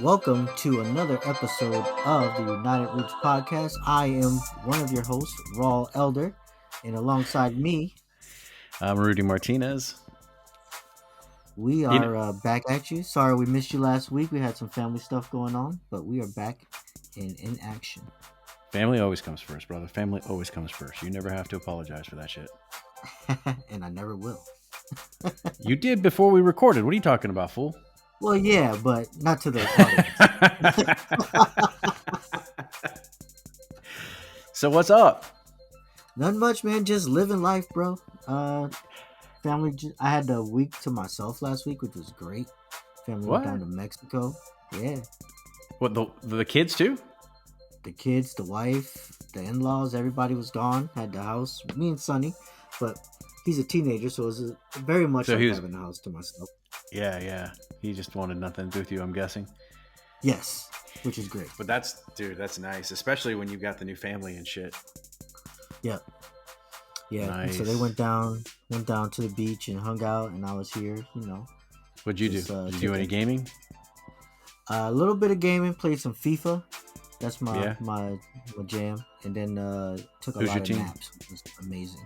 Welcome to another episode of the United Roots podcast. I am one of your hosts, Rall Elder, and alongside me, I'm Rudy Martinez. we You know, are back at you. Sorry we missed you last week. We had some family stuff going on, but we are back in action. family always comes first, brother. Family always comes first. You never have to apologize for that shit. And I never will. You did before we recorded. What are you talking about, fool? Well, yeah, but not to the audience. So what's up? Nothing much, man. Just living life, bro. Family. I had a week to myself last week, which was great. Family went down What? to Mexico. Yeah, What the kids too? the kids, the wife, the in-laws, everybody was gone. Had the house, me and Sonny, but he's a teenager, so it was very much So like he was. having the house to myself. Yeah. He just wanted nothing to do with you, I'm guessing. Yes, which is great. But that's nice, especially when you got the new family and shit. Yeah, yeah. And so Nice. they went down to the beach and hung out, and I was here. What'd you do? Just, Did you do any gaming? A little bit of gaming, played some FIFA. That's my Yeah. my jam, and then took a Who's lot your of team? naps, which was amazing.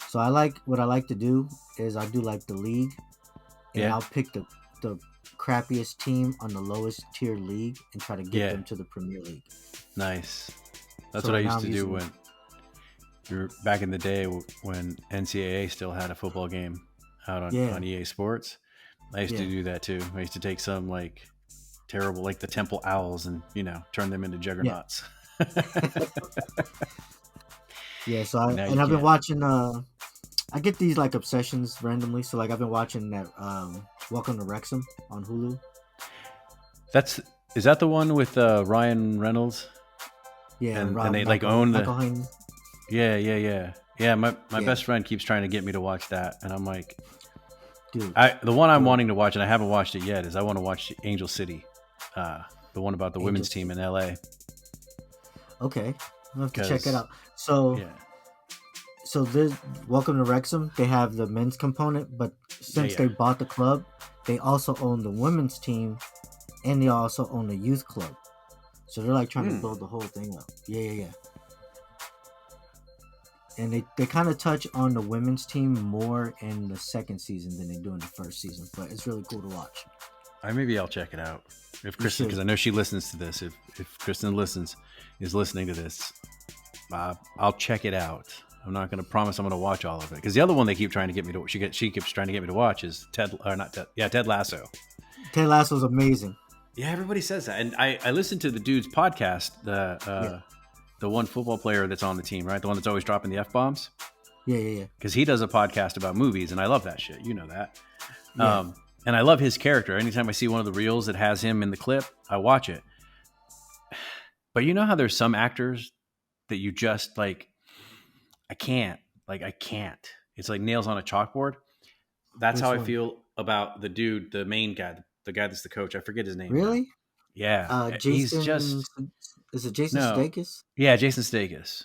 So what I like to do is I do like the league, and Yeah. I'll pick the crappiest team on the lowest tier league and try to get Yeah. them to the Premier League. Nice. That's So what I right now used to I'm do using- when you're back in the day when NCAA still had a football game out on EA Sports. I used to Yeah. do that too. I used to take some like terrible, like the Temple Owls, and turn them into juggernauts. Yeah, so Now you I've been can't. watching. I get these like obsessions randomly. So like I've been watching that Welcome to Wrexham on Hulu. Is that the one with Ryan Reynolds? Yeah, And they like own the. Michael Hayden. Yeah. My Yeah. best friend keeps trying to get me to watch that, and I'm like, Dude. the one I'm Dude. wanting to watch, and I haven't watched it yet, is I want to watch Angel City, the one about the women's team in LA. Okay, I'll have to check 'Cause- it out. So Yeah. so this Welcome to Wrexham, they have the men's component, but since Yeah. they bought the club, they also own the women's team, and they also own the youth club. So they're like trying to build the whole thing up. Yeah. And they kind of touch on the women's team more in the second season than they do in the first season, but it's really cool to watch. Maybe I'll check it out if Kristen, should. because I know she listens to this. If Kristen is listening to this, I'll check it out. I'm not going to promise I'm going to watch all of it, because the other one they keep trying to get me to she keeps trying to get me to watch is Ted Lasso. Ted Lasso's amazing. Yeah, everybody says that, and I listened to the dude's podcast, the one football player that's on the team, right? The one that's always dropping the F-bombs. Yeah. Because he does a podcast about movies, and I love that shit. You know that. Yeah. And I love his character. Anytime I see one of the reels that has him in the clip, I watch it. But you know how there's some actors that you just like, I can't. It's like nails on a chalkboard. That's Which how one? I feel about the dude, the main guy, the guy that's the coach. I forget his name. Really? Now. Yeah. Jason. He's just... Is it Jason No. Sudeikis? Yeah, Jason Sudeikis.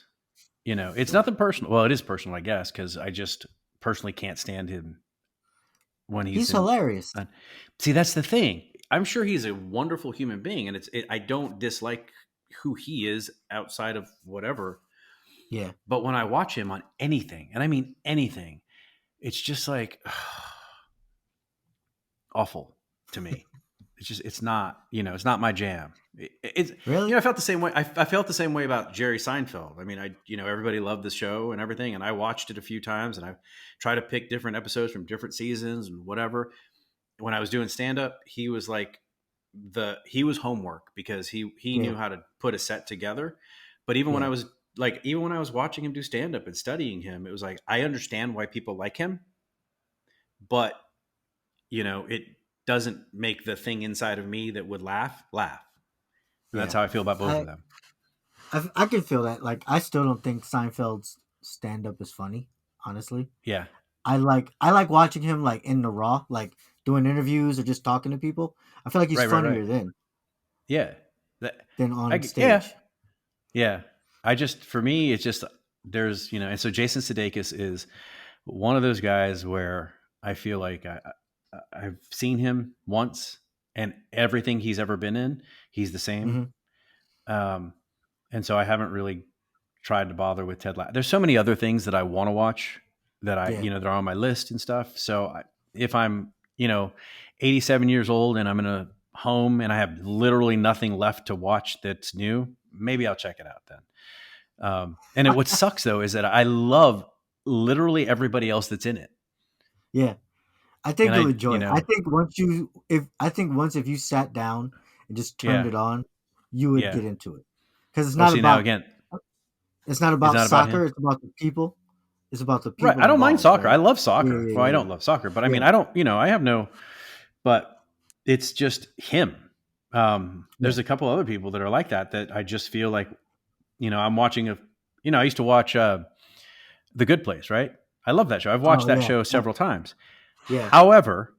It's nothing personal. Well, it is personal, I guess, because I just personally can't stand him when He's hilarious. See, that's the thing. I'm sure he's a wonderful human being, and I don't dislike who he is outside of whatever. Yeah. But when I watch him on anything, and I mean anything, it's just like awful to me. It's not my jam. It's Really? I felt the same way. I felt the same way about Jerry Seinfeld. I mean, everybody loved the show and everything, and I watched it a few times, and I try to pick different episodes from different seasons and whatever. When I was doing stand up, he was like he was homework, because he knew how to put a set together. But even when I was watching him do stand up and studying him, it was like, I understand why people like him, but it doesn't make the thing inside of me that would laugh. And that's how I feel about both of them. I can feel that. Like, I still don't think Seinfeld's stand-up is funny, honestly. Yeah. I like watching him like in the Raw, like doing interviews or just talking to people. I feel like he's funnier then. Yeah. Than on stage. Yeah. For me, it's just, there's, and so Jason Sudeikis is one of those guys where I feel like I've seen him once, and everything he's ever been in, he's the same. Hmm. Um, and so I haven't really tried to bother with Ted Lasso. There's so many other things that I want to watch that Yeah. that are on my list and stuff. So if I'm, 87 years old and I'm in a home and I have literally nothing left to watch that's new, maybe I'll check it out then. What sucks though is that I love literally everybody else that's in it. Yeah. I And think you'll enjoy it. I think once if you sat down and just turned yeah, it on, you would yeah. get into it. Because Well, see now again, it's not it's about not about him. soccer, it's about the people. It's about the Right. people I don't mind involved, soccer. right? I love Yeah, soccer. yeah, Well, I yeah, don't love soccer, but I yeah. mean, I don't, I have no, but it's just him. Yeah. There's a couple other people that are like that I just feel like, I'm watching I used to watch The Good Place, right? I love that show. I've watched Oh that yeah. show Yep. several times. Yeah. However,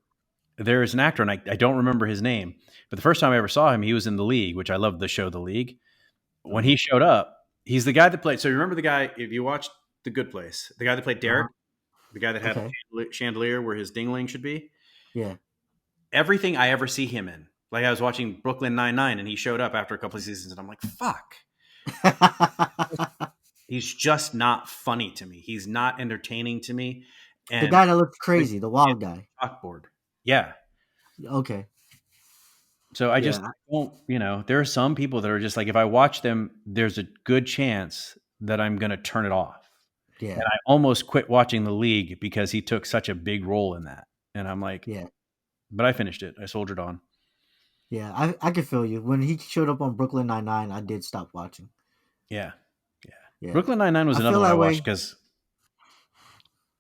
there is an actor, and I don't remember his name, but the first time I ever saw him, he was in The League, which I love the show The League. The When he league. showed up, he's the guy that played. So you remember the guy, if you watched The Good Place, the guy that played Uh-huh. Derek, the guy that had Okay. the chandelier where his dingling should be? Yeah. Everything I ever see him in. Like I was watching Brooklyn Nine-Nine and he showed up after a couple of seasons and I'm like, fuck. He's just not funny to me. He's not entertaining to me. The And guy that looks like crazy, the wild guy. chalkboard. Yeah. Okay. So I just Yeah. won't, there are some people that are just like, if I watch them, there's a good chance that I'm going to turn it off. And Yeah. I almost quit watching The League because he took such a big role in that. And I'm like, Yeah. but I finished it. I soldiered on. Yeah. I can feel you. When he showed up on Brooklyn Nine-Nine, I did stop watching. Yeah. Yeah. Yeah. Brooklyn Nine-Nine was I another feel one I that watched way. because,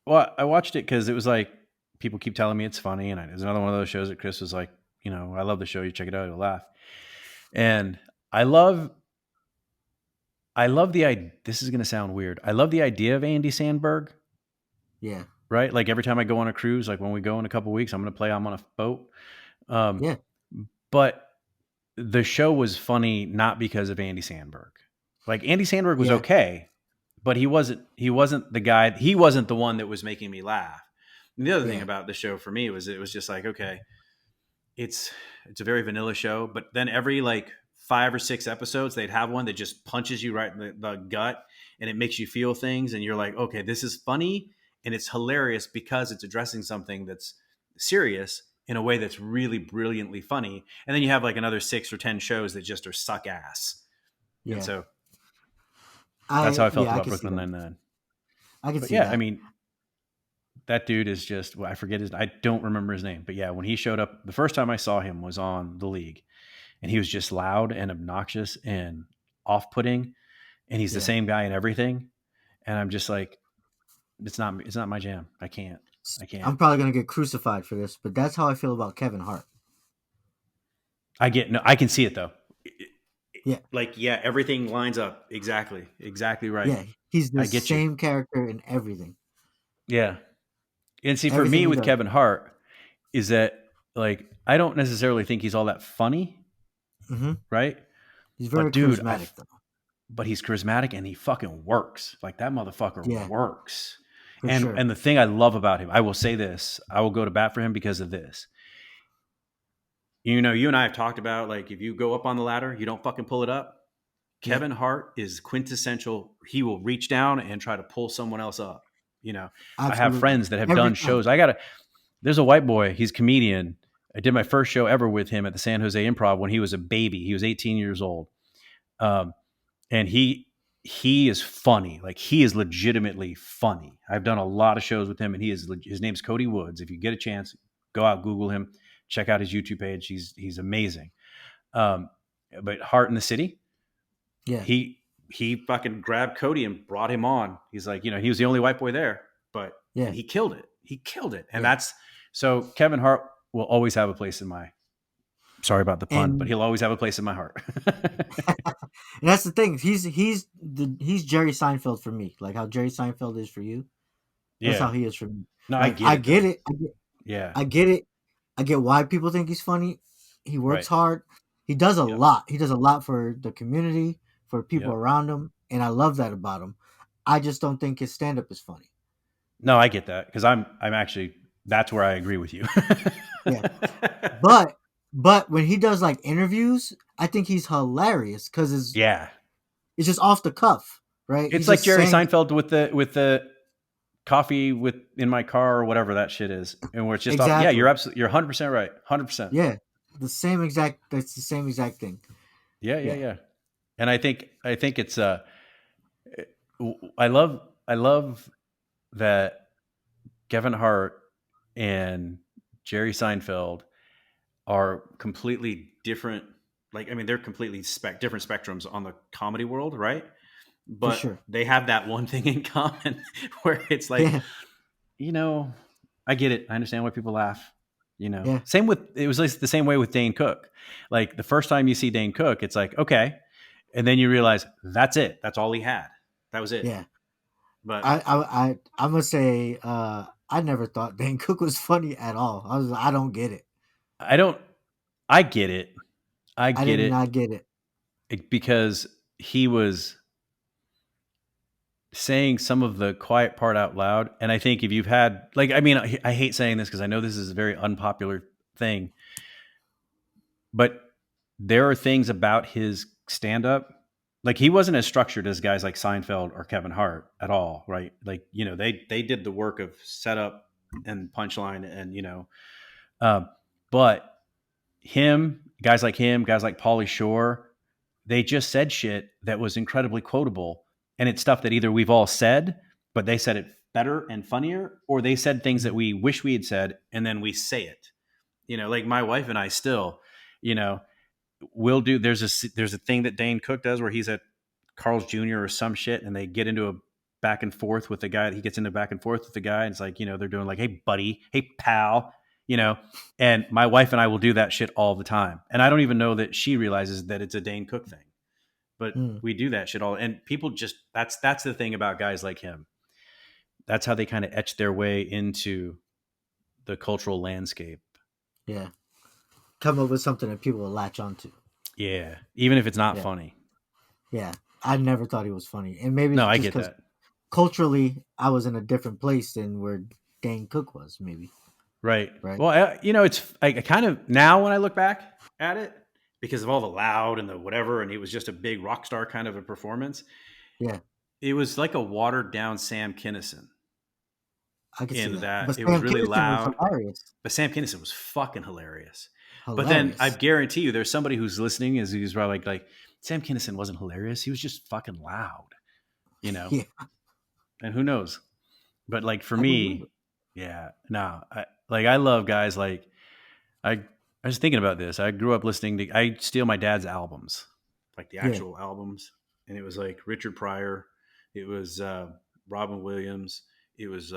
well, I watched it because it was like, people keep telling me it's funny. And it's another one of those shows that Chris was like, I love the show. You check it out. You'll laugh. And I love the idea. This is going to sound weird. I love the idea of Andy Sandberg, Yeah. right? Like every time I go on a cruise, like when we go in a couple weeks, I'm going to play. I'm on a boat. Um, Yeah. but the show was funny not because of Andy Sandberg. Like Andy Sandberg was Yeah. okay, but he wasn't the guy. He wasn't the one that was making me laugh. And the other thing Yeah. about the show for me was it was just like, okay, it's a very vanilla show, but then every like 5 or 6 episodes, they'd have one that just punches you right in the gut and it makes you feel things. And you're like, okay, this is funny and it's hilarious because it's addressing something that's serious in a way that's really brilliantly funny. And then you have like another 6 or 10 shows that just are suck ass. And Yeah. so that's how I felt I about can see Brooklyn that. Nine-Nine. I can But see yeah, I that. mean, that dude is just, well, I forget I don't remember his name, but yeah, when he showed up, the first time I saw him was on The League and he was just loud and obnoxious and off-putting, and he's the Yeah. same guy in everything. And I'm just like, it's not my jam. I can't. I'm probably gonna get crucified for this, but that's how I feel about Kevin Hart. I get no. I can see it though. Yeah. Like yeah, everything lines up exactly right. Yeah. He's the I get you. same character in everything. Yeah, and see, for Everything me he with does. Kevin Hart is that like I don't necessarily think he's all that funny, Hmm. right? He's very But dude, charismatic though. but he's charismatic and he fucking works. Like that motherfucker Yeah, works. for sure. And the thing I love about him, I will say this, I will go to bat for him because of this. You and I have talked about like if you go up on the ladder, you don't fucking pull it up. Yeah, Kevin Hart is quintessential. He will reach down and try to pull someone else up. I have absolutely. friends that have Every done time. shows. There's a white boy, he's a comedian. I did my first show ever with him at the San Jose Improv when he was a baby. He was 18 years old. Um, and he is funny. Like he is legitimately funny. I've done a lot of shows with him and his name's Cody Woods. If you get a chance, go out, Google him, check out his YouTube page. He's amazing. Um, but Heart in the City, Yeah, he fucking grabbed Cody and brought him on. He's like, he was the only white boy there, and yeah. he killed it. He killed it. And Yeah. that's so Kevin Hart will always have a place in my sorry about the pun, but And he'll always have a place in my heart. and that's the thing. He's Jerry Seinfeld for me. Like how Jerry Seinfeld is for you. That's how Yeah. he is for me. No, I Like get I it get though. it. Yeah. I get it. I get why people think he's funny. He works Right. hard. He does a Yep. lot. He does a lot for the community, for people Yep. around him, and I love that about him. I just don't think his stand up is funny. No, I get that because I'm actually that's where I agree with you. Yeah. But But when he does like interviews, I think he's hilarious because Yeah. it's just off the cuff, right? It's He's like just Jerry saying Seinfeld with the coffee with in my car or whatever that shit is. And where it's just off. Yeah, exactly. you're 100% right. 100%. Yeah, the same exact. That's the same exact thing. Yeah, yeah, Yeah, yeah. And I think it's I love that Kevin Hart and Jerry Seinfeld are completely different. Like, I mean, they're completely different spectrums on the comedy world, right? for But sure. they have that one thing in common where it's like, Yeah, you know, I get it. I understand why people laugh. yeah, Same with it was like the same way with Dane Cook. Like the first time you see Dane Cook, it's like okay, and then you realize that's it. That's all he had. That was it. yeah. But I must say, I never thought Dane Cook was funny at all. I don't get it. I don't. I get it. I I get did it not get it. because he was saying some of the quiet part out loud. And I think if you've had, like, I mean, I hate saying this because I know this is a very unpopular thing, but there are things about his stand up. Like he wasn't as structured as guys like Seinfeld or Kevin Hart at all, right? Like, they did the work of setup and punchline and, uh, but guys like Pauly Shore, they just said shit that was incredibly quotable. And it's stuff that either we've all said, but they said it better and funnier, or they said things that Mhm. we wish we had said and then we say it. Like my wife and I still, you know, we'll do there's a thing that Dane Cook does where he's at Carl's Jr. or some shit and they get into a back and forth with the guy. He gets into back and forth with the guy and it's like, they're doing like, hey buddy, hey pal, you know, and my wife and I will do that shit all the time. And I don't even know that she realizes that it's a Dane Cook thing. But Mm, we do that shit all and people just that's the thing about guys like him. That's how they kind of etch their way into the cultural landscape. yeah, come up with something that people will latch onto. Yeah. Even if it's not Yeah, funny. yeah. I never thought he was funny, and maybe No, it's I just get because that. culturally I was in a different place than where Dane Cook was. Maybe Right. right? Well, it's I kind of now when I look back at it because of all the loud and the whatever, and it was just a big rock star kind of a performance. Yeah, It was like a watered down Sam Kinison I could see in that. that But it was Sam really Kinison was loud, hilarious. but Sam Kinison was fucking hilarious. But then I Hilarious. guarantee you, there's somebody who's listening is who's probably like Sam Kinison wasn't hilarious. He was just fucking loud, you know. Yeah, And who knows? But like for I believe me, it. yeah, no, I love guys like I I was thinking about this. I grew up listening to I steal my dad's albums, like the Yeah, actual albums, and it was like Richard Pryor, it was Robin Williams, it was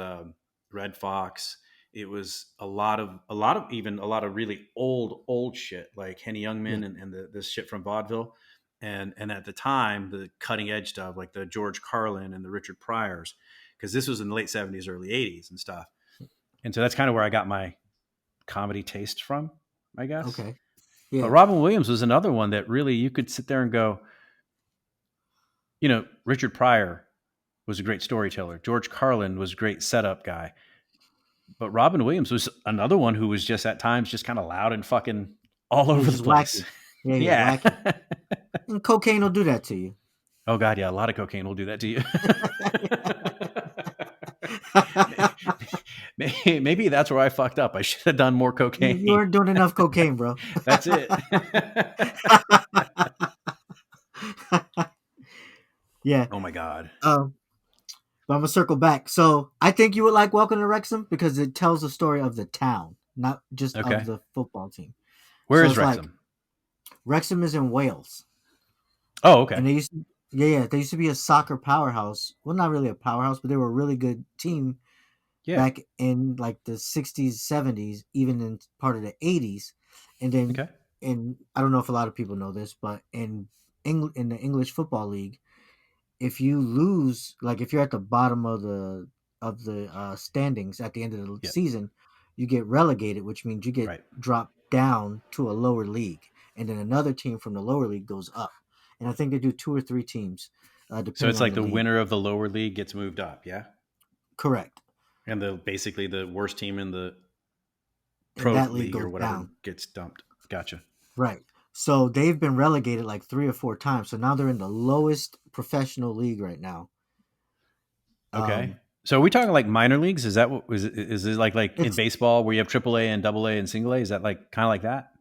Red Fox, it was a lot of really old shit like Henny yeah, Youngman and this shit from vaudeville, and at the time the cutting edge stuff like the George Carlin and the Richard Pryors, because this was in the late '70s, early '80s and stuff, and so that's kind of where I got my comedy taste from, I guess. okay, But yeah, Robin Williams was another one that really you could sit there and go, Richard Pryor was a great storyteller. George Carlin was a great setup guy. But Robin Williams was another one who was just at times just kind of loud and fucking all he was over the just place. wacky. Yeah, he was Yeah. wacky, and cocaine will do that to you. Oh God, yeah, a lot of cocaine will do that to you. Maybe that's where I fucked up. I should have done more You cocaine. weren't doing enough cocaine, bro. That's it. Yeah. Oh my God. Um, but I'm gonna circle back. So I think you would like Welcome to Wrexham because it tells the story of the town, not just of Okay. the football team. Where So is it's like Wrexham? Wrexham is in Wales, Oh, okay. and they used to be a soccer powerhouse. Well, not really a powerhouse, but they were a really good team Yeah. back in like the 60s, 70s, even in part of the 80s. And then Okay. I don't know if a lot of people know this, but in the English Football League, if you lose, like if you're at the bottom of the standings at the end of the Yeah. season, you get relegated, which means you get Right. dropped down to a lower league, and then another team from the lower league goes up. And I think they do two or three teams, So depending it's on like the the league. winner of the lower league gets moved up, yeah? Correct. And the basically the worst team in the And pro that league league or goes whatever down. gets dumped. Gotcha. Right. So they've been relegated like 3 or 4 times. So now they're in the lowest professional league right now. Okay. Um, So are we talking like minor leagues? Is that what is it like in it's baseball where you have AAA and AA and single A? Is that like kind of like that?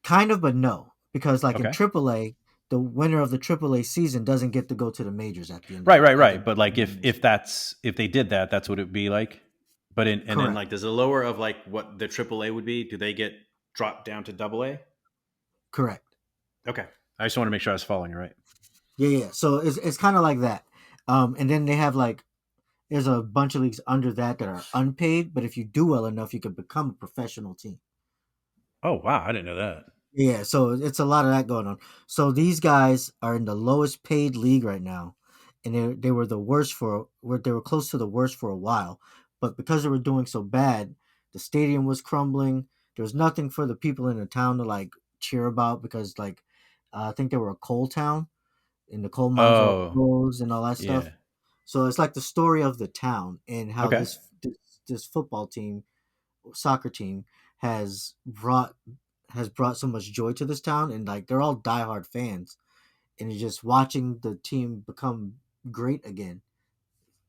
kind of, but no, because like in Okay. AAA, the winner of the AAA season doesn't get to go to the majors at the end of Right, the right, at the right. But like beginning of the if season. that's if they did that, that's what it would be like. But in and then Correct. like does the lower of like what the AAA would be? Do they get dropped down to AA? Correct. Okay. I just want to make sure I was following you right. Yeah, yeah. So it's kind of like that. And then they have like there's a bunch of leagues under that are unpaid, but if you do well enough, you can become a professional team. Oh wow, I didn't know that. Yeah, so it's a lot of that going on. So these guys are in the lowest paid league right now, and they were the worst they were close to the worst for a while, but because they were doing so bad, the stadium was crumbling. There was nothing for the people in the town to like cheer about because like I think they were a coal town, and the coal mines were all Oh, closed and all that stuff. yeah. So it's like the story of the town and how Okay. this football team, soccer team, has brought has brought so much joy to this town, and like they're all diehard fans, and you're just watching the team become great again,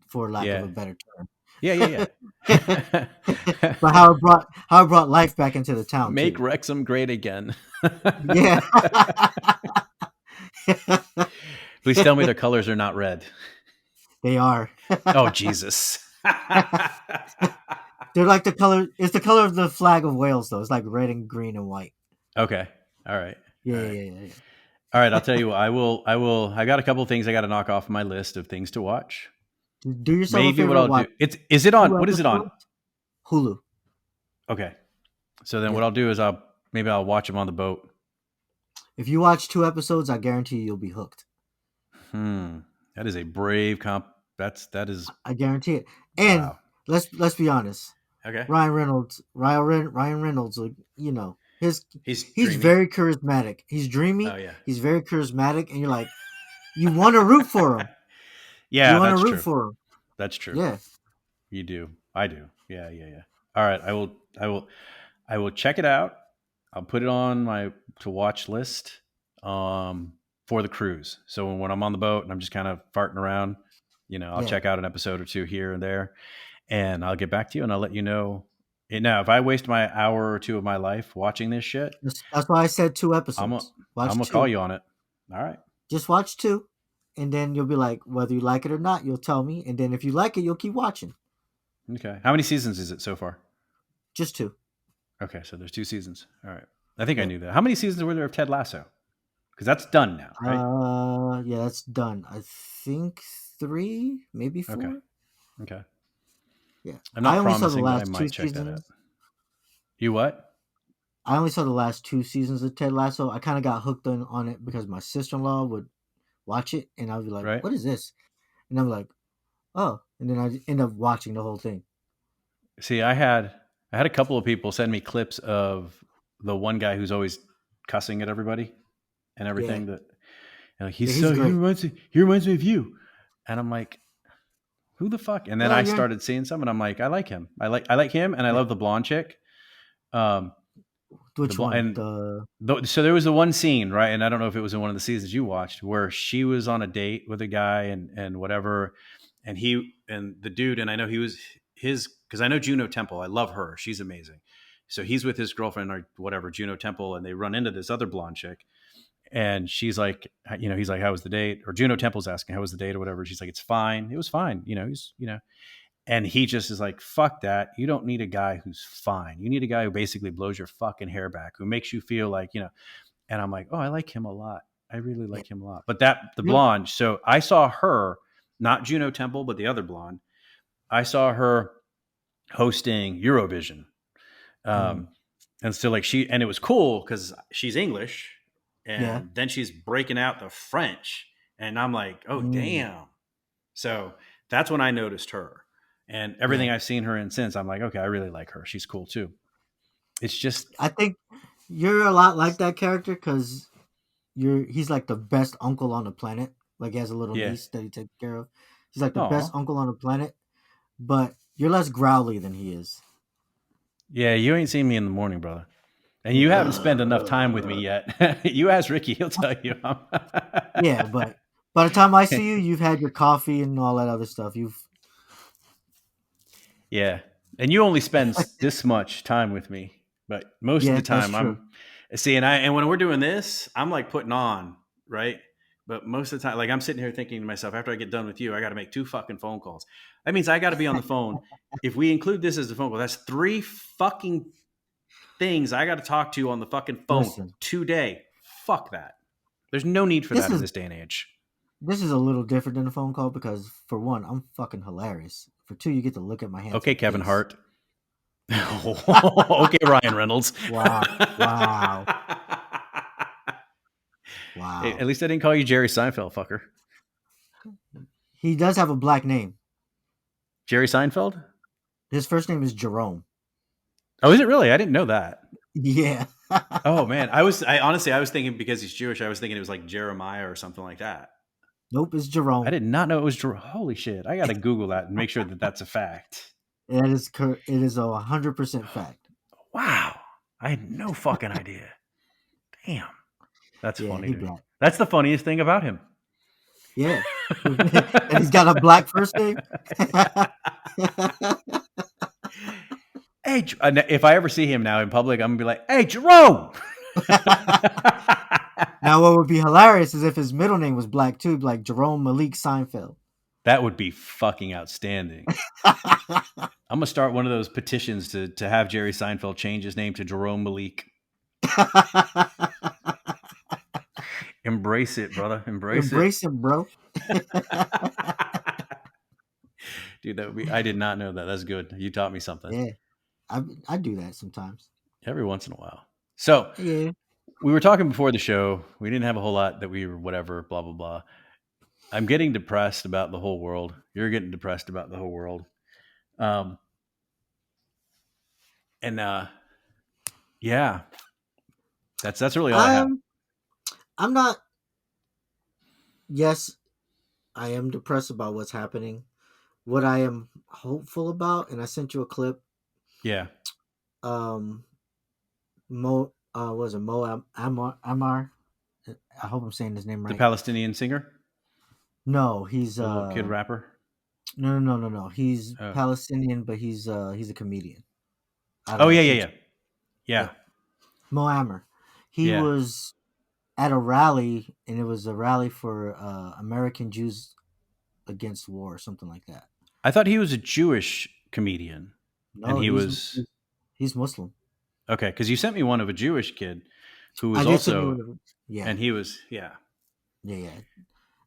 for lack of Yeah. a better Yeah, yeah, term. yeah. But how it brought life back into the town Make too. Wrexham great again. Yeah. Please tell me their colors are not red. They are. Oh Jesus. They're like the color. It's the color of the flag of Wales, though. It's like red and green and white. Okay. All right. Yeah, All yeah, right. yeah, yeah. All right. I'll tell you what. I got a couple of things I got to knock off my list of things to watch. Do yourself a Maybe what favor. I'll Watch do. Is it on? two What is it on? episodes. Hulu. Okay. So then what Yeah. I'll do is I'll watch them on the boat. If you watch 2 episodes, I guarantee you'll be hooked. Hmm. That is a brave comp. That is I guarantee it. And wow. let's be honest. Okay. Ryan Reynolds, like, He's he's dreamy. very charismatic. He's Oh dreamy. yeah. He's very charismatic, and you're like, you want to root for him. You Yeah, want to that's root true. for him. That's true. Yeah. You do. I do. Yeah, yeah, yeah. All right. I will check it out. I'll put it on my to watch list for the cruise. So when I'm on the boat and I'm just kind of farting around, I'll Yeah. check out an episode or two here and there, and I'll get back to you and I'll let you know. And now, if I waste my hour or two of my life watching this shit, That's why I said two I'm a, episodes. I'm Watch gonna call two. you on it. All right. Just watch two, and then you'll be like, whether you like it or not, you'll tell me. And then if you like it, you'll keep watching. Okay. How many seasons is it so far? Just two. Okay, so there's 2 seasons. All right. I think I Yeah. knew that. How many seasons were there of Ted Lasso? Because that's done now, right? Yeah, that's done. I think three, maybe Okay. four. Okay. Yeah, I'm I not only saw the promising, but I last two might check that out. seasons. You what? I only saw the last 2 seasons of Ted Lasso. I kind of got hooked on it because my sister in law would watch it, and I'd be like, Right? "What is this?" And I'm like, "Oh," and then I end up watching the whole thing. See, I had a couple of people send me clips of the one guy who's always cussing at everybody and Yeah, everything that yeah, he's great. he reminds me of you. And I'm like, who the fuck? And then Well, I yeah, started seeing some and I'm like, I like him. I like him and I yeah. love the blonde chick. Um the Which blonde one? and so there was the one scene, right? And I don't know if it was in one of the seasons you watched where she was on a date with a guy and whatever, and he and the dude, and I know he was his because I know Juno Temple. I love her; she's amazing. So he's with his girlfriend or whatever, Juno Temple, and they run into this other blonde chick, and she's like, he's like, "How was the date?" Or Juno Temple's asking, "How was the date?" or whatever. She's like, "It's fine. It was fine." And he just is like, fuck that. You don't need a guy who's fine. You need a guy who basically blows your fucking hair back, who makes you feel like, and I'm like, oh, I like him a lot. I really yeah, like him a lot. But the yep. blonde, so I saw her, not Juno Temple, but the other blonde. I saw her hosting Eurovision. Mm, Um, and so like and it was cool because she's English yeah. and then she's breaking out the French. And I'm like, oh, Mm, damn. So that's when I noticed her. And everything yeah. I've seen her in since, I'm like, okay, I really like her. She's cool too. It's just, I think you're a lot like that character because he's like the best uncle on the planet. Like he has a little yeah. niece that he takes care of. He's like the best Oh, uncle on the planet, but you're less growly than he is. yeah. You ain't seen me in the morning, brother. And you haven't spent enough time with me yet. You ask Ricky, he'll tell you. Yeah, but by the time I see you, you've had your coffee and all that other stuff. You've Yeah. And you only spend this much time with me, but most of the yeah, that's time true. and when we're doing this, I'm like putting on, right? But most of the time, like I'm sitting here thinking to myself, after I get done with you, I got to make 2 fucking phone calls. That means I got to be on the phone. If we include this as the phone call, that's 3 fucking things I got to talk to on the fucking phone Listen, today. Fuck that. There's no need for this that in is this day and age. this is a little different than a phone call because for one, I'm fucking hilarious. For two, you get to look at my handsome Okay, Kevin face. Hart. Okay, Ryan Reynolds. Wow, wow, Hey, at wow. least I didn't call you Jerry Seinfeld, fucker. He does have a black name. Jerry Seinfeld? His first name is Jerome. Oh, is it really? I didn't know that. Yeah. Oh man, I was thinking because he's Jewish, I was thinking it was like Jeremiah or something like that. Nope, it's I Jerome. did not know it was holy shit. I got to Google that and make sure that that's a fact. It is a 100% fact. Wow. I had no fucking idea. Damn. That's Yeah, funny he to me. black. That's the funniest thing about him. Yeah. And he's got a black first name. Hey, if I ever see him now in public, I'm gonna be like, "Hey, Jerome." Now, what would be hilarious is if his middle name was black too, like Jerome Malik Seinfeld. That would be fucking outstanding. I'm gonna start one of those petitions to have Jerry Seinfeld change his name to Jerome Malik. Embrace it, brother. Embrace it. Embrace him, bro. Dude, that would be I did not know that. That's good. You taught me something. Yeah, I do that sometimes. Every once in a while. So Yeah. we were talking before the show. We didn't have a whole lot that we were whatever, blah, blah, blah. I'm getting depressed about the whole world. You're getting depressed about the whole world. Um, and yeah, that's really all I have. I'm I'm not. Yes, I am depressed about what's happening. What I am hopeful about, and I sent you a clip. Yeah. Um, Mo, was it Ammar? I hope I'm saying his name The right. Palestinian singer, No, he's the little kid rapper. no. He's Oh, Palestinian, but he's a comedian. I don't oh know. yeah, I yeah, sent yeah. you. Yeah. Yeah, Mo Ammar. He Yeah. was at a rally, and it was a rally for American Jews against war, or something like that. I thought he was a Jewish comedian. And No, he he's was he's, he's Muslim. okay, because you sent me one of a Jewish kid who I was did send you also one. Yeah, and he was yeah, yeah.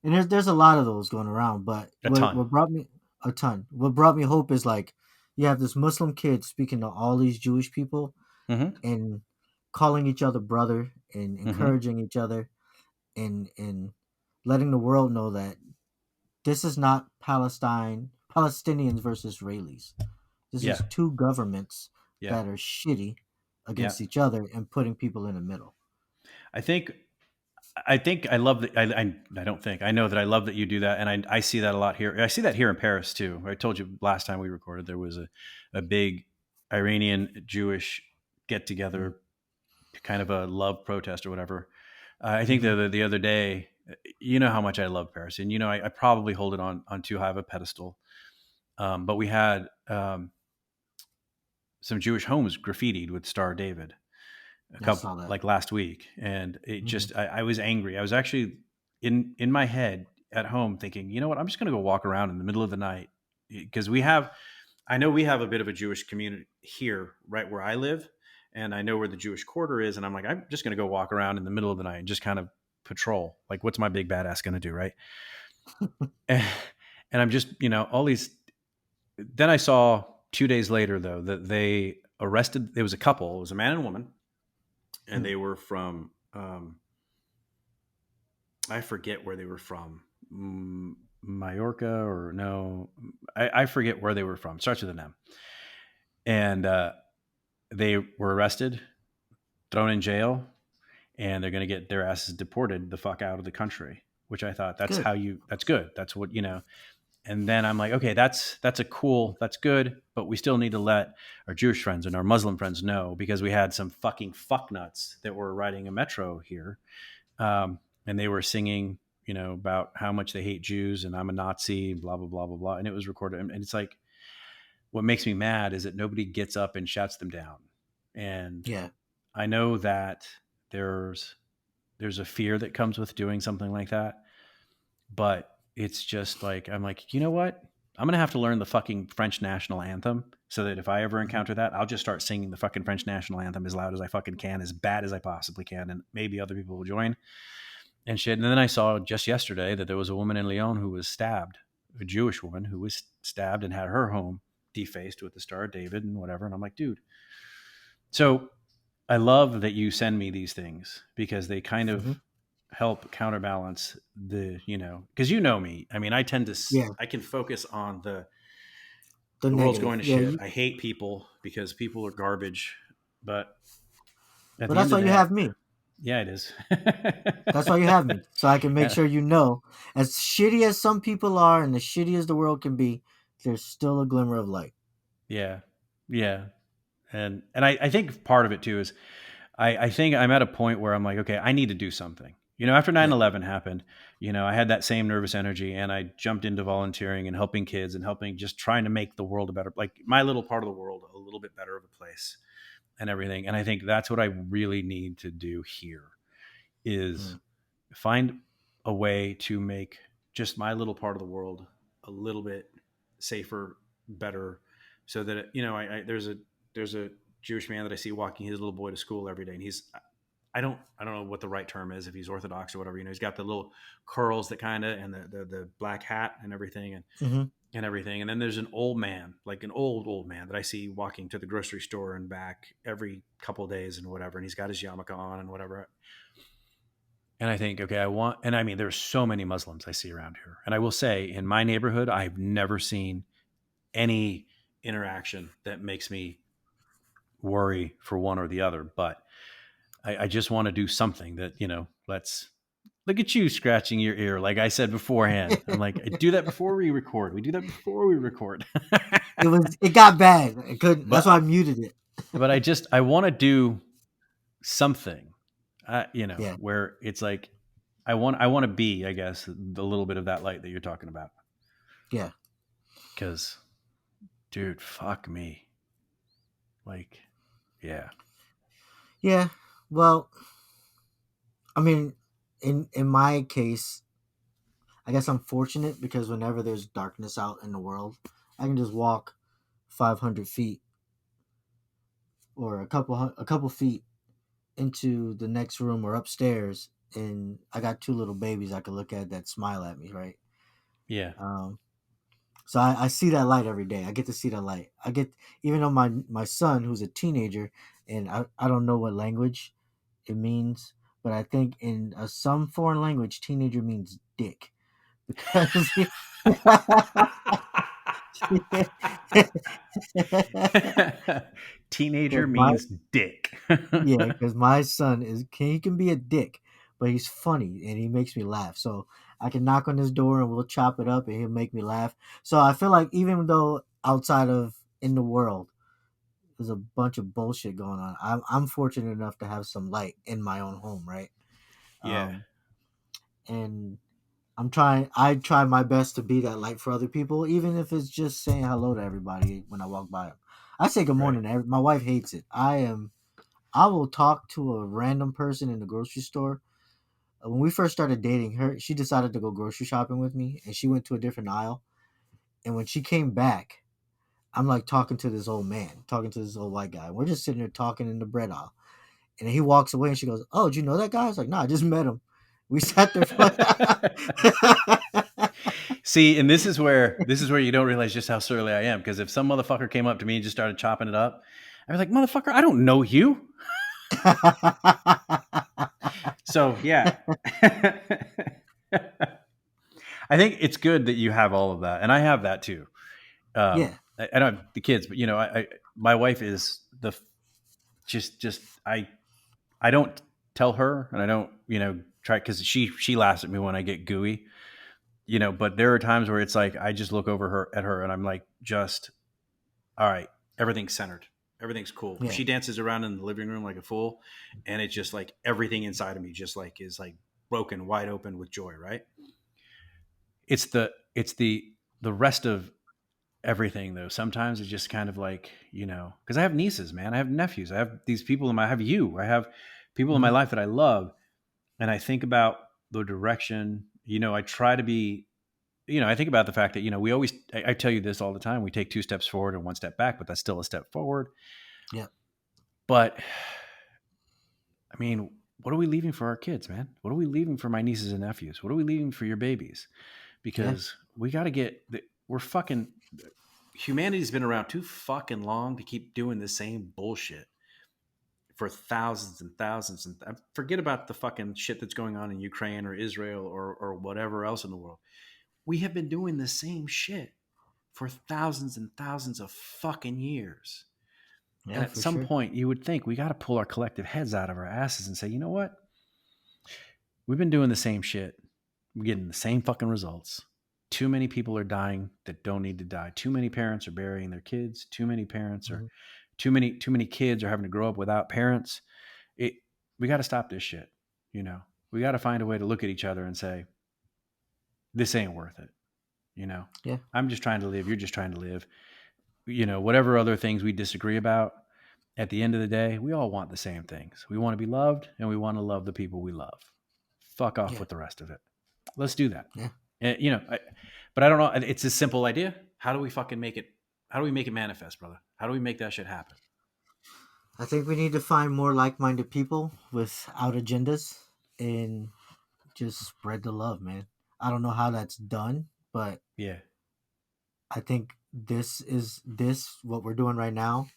And there's a lot of those going around. But a what ton. brought me a ton? What brought me hope is like you have this Muslim kid speaking to all these Jewish people Mm-hmm. and calling each other brother and Mm-hmm. encouraging each other and letting the world know that this is not Palestinians versus Israelis. This Yeah. is two governments Yeah. that are shitty Yeah. against each other and putting people in the middle. I think I think I love that. I don't think I know that I love that you do that, and I see that a lot here. I see that here in Paris too. I told you last time we recorded there was a big Iranian Jewish get Mm-hmm. together, kind of a love protest or whatever. I think Mm-hmm. the other day, you know how much I love Paris, and you know I probably hold it on too high of a pedestal. But we had some Jewish homes graffitied with Star David a I couple saw that. like last week, and it Mm-hmm. just I was angry. I was actually in my head at home thinking, you know what, I'm just going to go walk around in the middle of the night because I know we have a bit of a Jewish community here right where I live, and I know where the Jewish quarter is, and I'm like, I'm just going to go walk around in the middle of the night and just kind of patrol. Like, what's my big badass going to do, right? and, and I'm just all these. Then I saw 2 days later though that they arrested. It was a couple. It was a man and a woman, and they were from I forget where they were from. Mallorca or no, I forget where they were from. Starts with an M. And they were arrested, thrown in jail, and they're going to get their asses deported the fuck out of the country. Which I thought that's Good. how you. That's good. That's what. And then I'm like, okay, that's good, but we still need to let our Jewish friends and our Muslim friends know, because we had some fucking fucknuts that were riding a metro here, and they were singing, about how much they hate Jews and I'm a Nazi, blah blah blah blah blah, and it was recorded. And it's like, what makes me mad is that nobody gets up and shuts them down. And Yeah. I know that there's there's a fear that comes with doing something like that, but it's just like, I'm like, you know what? I'm gonna have to learn the fucking French national anthem, so that if I ever Mhm. encounter that, I'll just start singing the fucking French national anthem as loud as I fucking can, as bad as I possibly can, and maybe other people will join and shit. And then I saw just yesterday that there was a woman in Lyon who was stabbed, a Jewish woman who was stabbed and had her home defaced with the Star of David and whatever. And I'm like, dude. So I love that you send me these things, because they kind of Mhm. help counterbalance because you know me. I mean, I tend to, Yeah. I can focus on The the world's negative. going to Yeah. shit. I hate people because people are garbage. But at But the end that's of why the you day, have me. yeah, it is. That's why you have me, so I can make Yeah, sure you know, as shitty as some people are and as shitty as the world can be, there's still a glimmer of light. yeah, yeah. And I think part of it too is, I think I'm at a point where I'm like, okay, I need to do something. After nine Yeah. eleven happened, I had that same nervous energy, and I jumped into volunteering and helping kids and helping, just trying to make the world a better, like my little part of the world, a little bit better of a place and everything. And I think that's what I really need to do here, is Mm. find a way to make just my little part of the world a little bit safer, better, so that there's a Jewish man that I see walking his little boy to school every day, and I don't know what the right term is, if he's Orthodox or whatever. He's got the little curls, that kind of, and the black hat and everything, Mhm. and everything. And then there's an old man, like an old man, that I see walking to the grocery store and back every couple of days and whatever. And he's got his yarmulke on and whatever. And I think, okay, and I mean, there's so many Muslims I see around here. And I will say, in my neighborhood, I've never seen any interaction that makes me worry for one or the other. But I just want to do something that, let's look at you scratching your ear. Like I said beforehand, I'm like, I do that before we record. We do that before we record. It got bad. It couldn't. That's but why I I, muted it. I want to do something, Yeah. where it's like, I want to be, I guess, the little bit of that light that you're talking about. Yeah. Because, dude, fuck me. Like, yeah, Yeah. Well, I mean, in my case, I guess I'm fortunate because whenever there's darkness out in the world, I can just walk 500 feet or a couple feet into the next room or upstairs, and I got two little babies I could look at that smile at me, right? yeah, Um, so I see that light every day. I get to see that light. I get, even though my son, who's a teenager, and I don't know what language it means, but I think in some foreign language, teenager means dick because teenager because my means dick. yeah, because my son he can be a dick, but he's funny and he makes me laugh. So I can knock on his door and we'll chop it up and he'll make me laugh. So I feel like even though outside of in the world there's a bunch of bullshit going on, I'm fortunate enough to have some light in my own home, right? Yeah, Um, and I try my best to be that light for other people, even if it's just saying hello to everybody when I walk by them. I say good right. morning to my wife hates it. I will talk to a random person in the grocery store. When we first started dating, she decided to go grocery shopping with me, and she went to a different aisle. And when she came back, I'm like talking to this old man, talking to this old white guy. We're just sitting there talking in the bread aisle, and then he walks away, and she goes, "Oh, did you know that guy?" I was like, "No, I just met him." We sat there for. See, and this is where you don't realize just how surly I am. Because if some motherfucker came up to me and just started chopping it up, I'd be like, motherfucker, I don't know you. So yeah. I think it's good that you have all of that, and I have that too. Yeah, I don't have the kids, but my wife is just I don't tell her, and I don't try, because she laughs at me when I get gooey, but there are times where it's like I just look over her at her and I'm like, just all right, everything's centered. Everything's cool. Yeah. She dances around in the living room like a fool, and it's just like everything inside of me just like is like broken wide open with joy, right? It's the rest of everything though. Sometimes it's just kind of like, because I have nieces, man. I have nephews. I have these people I have you. I have people in my Hmm. life that I love, and I think about the direction. I try to be. I think about the fact that we always. I tell you this all the time. We take two steps forward and one step back, but that's still a step forward. Yeah. But I mean, what are we leaving for our kids, man? What are we leaving for my nieces and nephews? What are we leaving for your babies? Yeah. Because we got to we're fucking, humanity's been around too fucking long to keep doing the same bullshit for thousands and thousands. And forget about the fucking shit that's going on in Ukraine or Israel or whatever else in the world. We have been doing the same shit for thousands and thousands of fucking years. And Yeah, at for some sure. point, you would think we got to pull our collective heads out of our asses and say, you know what? We've been doing the same shit. We're getting the same fucking results. Too many people are dying that don't need to die. Too many parents are burying their kids. Too many parents are Hmm. too many kids are having to grow up without parents. It We got to stop this shit. You know, we got to find a way to look at each other and say, this ain't worth it. You know, Yeah. I'm just trying to live. You're just trying to live. Whatever other things we disagree about, at the end of the day, we all want the same things. We want to be loved and we want to love the people we love. Fuck off Yeah. with the rest of it. Let's do that. Yeah. But I don't know. It's a simple idea. How do we fucking make it? How do we make it manifest, brother? How do we make that shit happen? I think we need to find more like-minded people without agendas and just spread the love, man. I don't know how that's done, but Yeah, I think this what we're doing right now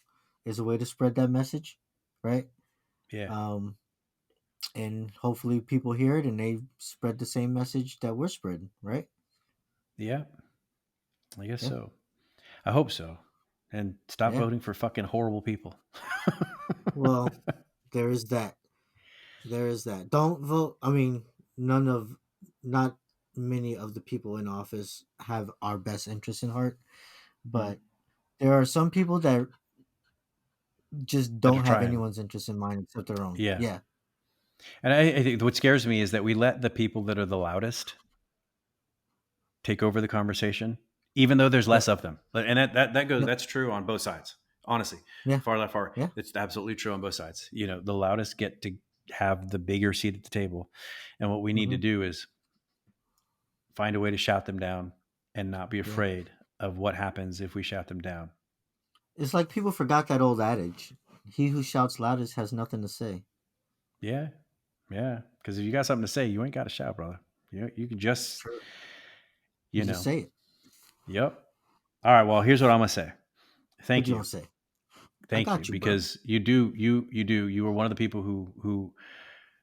is a way to spread that message, right? yeah, Um, and hopefully people hear it and they spread the same message that we're spreading, right? yeah. I guess Yeah. so. I hope so. And stop Yeah. voting for fucking horrible people. Well, there is that. There is that. Don't vote. I mean, none of, not many of the people in office have our best interests in heart, Mhm. but there are some people that just That are don't have trying. anyone's interest in mind except their own. Yeah. Yeah. And I think what scares me is that we let the people that are the loudest take over the conversation, even though there's Yep. less of them. And that goes, Yep. that's true on both sides. Honestly, Yeah. far left, far. Yeah. It's absolutely true on both sides. The loudest get to have the bigger seat at the table. And what we need to Hmm. do is find a way to shout them down and not be Yeah. afraid of what happens if we shout them down. It's like people forgot that old adage: "He who shouts loudest has nothing to say." Yeah. Yeah. Because if you got something to say, you ain't got to shout, brother. You can just, True. You you just know, say it. yep. All right. Well, here's what I'm going to say. What Thank you you. gonna say? I Thank you. got you, bro. Because you are one of the people who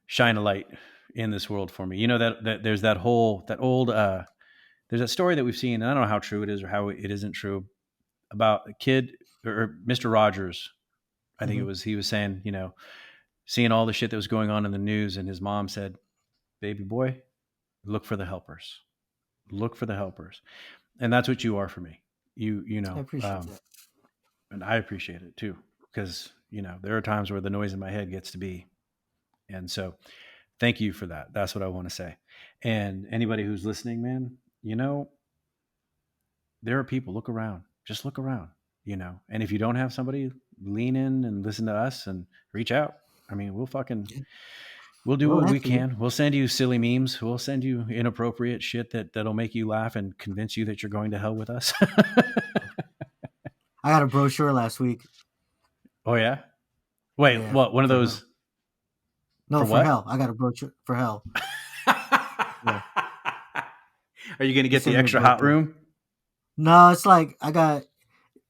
shine a light in this world for me. That there's that whole, that old, there's that story that we've seen, and I don't know how true it is or how it isn't true, about a kid or Mr. Rogers. I think it Hmm. was, he was saying, seeing all the shit that was going on in the news, and his mom said, baby boy, look for the helpers. Look for the helpers. And that's what you are for me. You I know, appreciate that. and I appreciate it too, because there are times where the noise in my head gets to be, and so thank you for that. That's what I want to say. And anybody who's listening, man, there are people. Look around. Just look around. And if you don't have somebody, lean in and listen to us and reach out. I mean, Yeah. we'll do We'll what we answer you. can. We'll send you silly memes. We'll send you inappropriate shit that'll make you laugh and convince you that you're going to hell with us. I got a brochure last week. Oh yeah. Wait, Yeah, what? One of for hell. those No, for for what? hell. I got a brochure for hell. Yeah, Are you going to they get the sent me a extra hot brochure. room? No, it's like I got.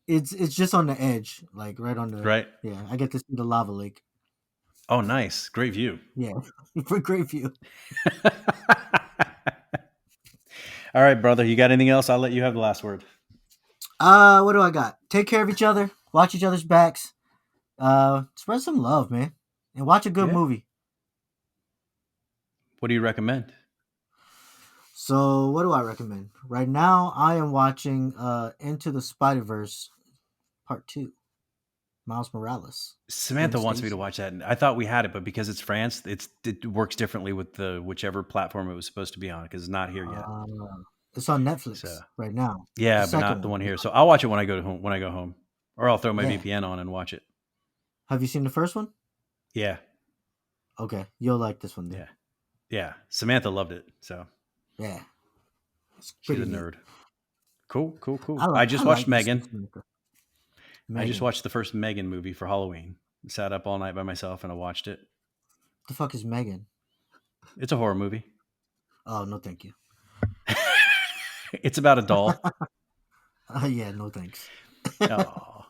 It's just on the edge, like right on the. Right. Yeah, I get to see the lava lake. Oh, nice. Great view. Yeah, for great view. All right, brother. You got anything else? I'll let you have the last word. What do I got? Take care of each other. Watch each other's backs. Spread some love, man, and watch a good Yeah. movie. What do you recommend? So what do I recommend? Right now I am watching Into the Spider-Verse Part 2. Miles Morales. Gwen Samantha wants me to Stacy. watch that, and I thought we had it, but because it's France, it works differently with the whichever platform it was supposed to be on because it's not here yet. Uh, it's on So Netflix right now. The yeah, but second not the one one is here. So on. I'll watch it when I go home. When I go home, or I'll throw my Yeah. VPN on and watch it. Have you seen the first one? Yeah, Okay, you'll like this one then. yeah, yeah. Samantha loved it, so Yeah, it's she's a pretty neat. nerd. Cool, cool, I cool. I like I just watched like me some Megan. Samantha. I just Megan. watched the first Megan movie for Halloween. Sat up all night by myself and I watched it. The fuck is Megan? It's a horror movie. Oh no, thank you. It's about a doll. Yeah, no thanks. Oh,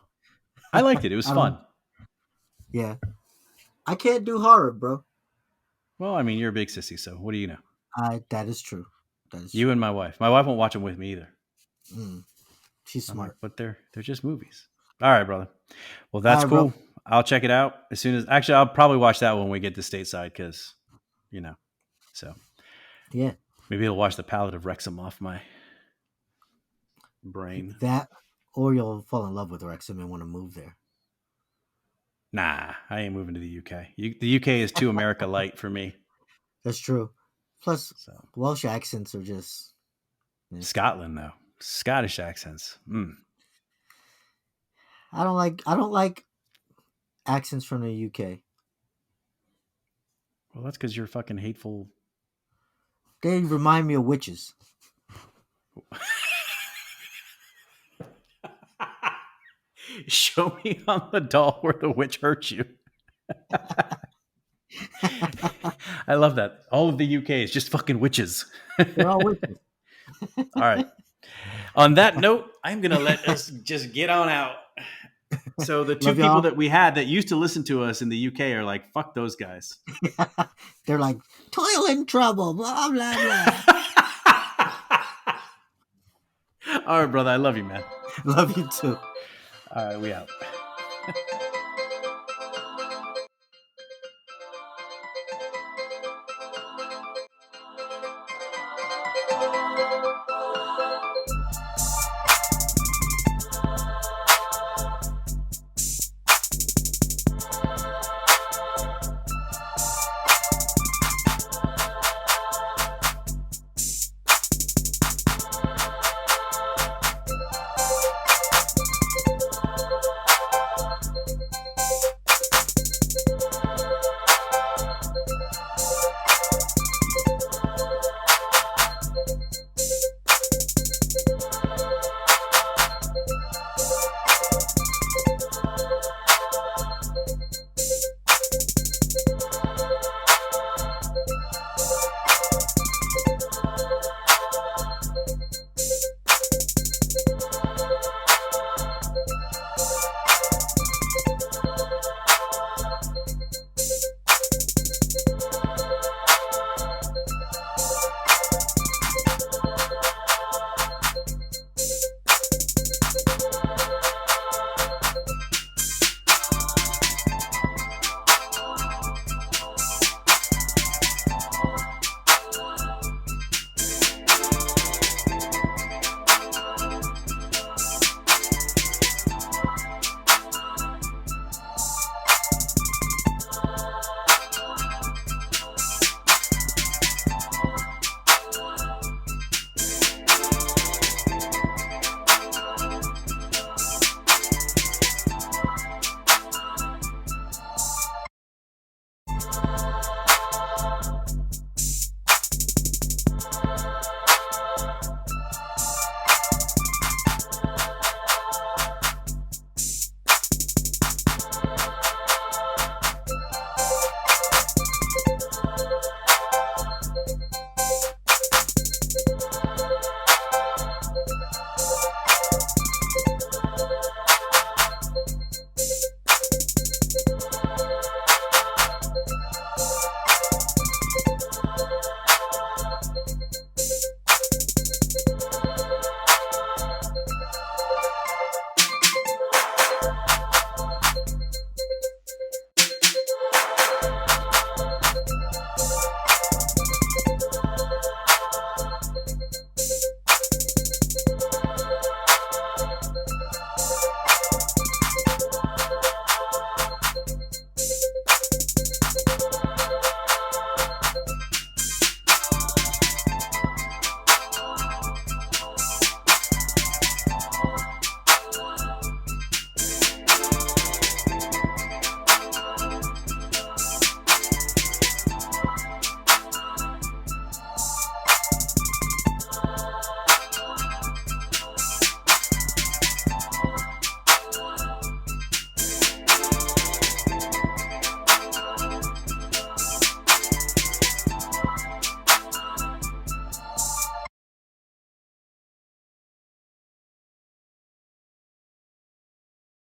I liked it. It was I don't. fun. Yeah, I can't do horror, bro. Well, I mean, you're a big sissy, so what do you know? I That is true. That is You true. and my wife. My wife won't watch them with me either. Mm, she's I'm like, smart. but they're just movies. All right, brother. Well, All that's right, bro. cool. I'll check it out as soon as. Actually, I'll probably watch that when we get to stateside because, you know, so Yeah, maybe it'll wash the palate of Wrexham off my brain. that or you'll fall in love with Wrexham and want to move there. Nah, I ain't moving to the UK. The UK is too America light for me. That's true. Plus, So Welsh accents are just. Yeah. Scotland though, Scottish accents. I don't like accents from the UK. Well, that's because you're fucking hateful. They remind me of witches. Show me on the doll where the witch hurt you. I love that. All of the UK is just fucking witches. They're all witches. All right. On that note, I'm going to let us just get on out. So the two Love people y'all. that we had that used to listen to us in the UK are like, fuck those guys. They're like toil and trouble, blah blah blah. All right, brother. I love you, man. Love you too. All right, we out.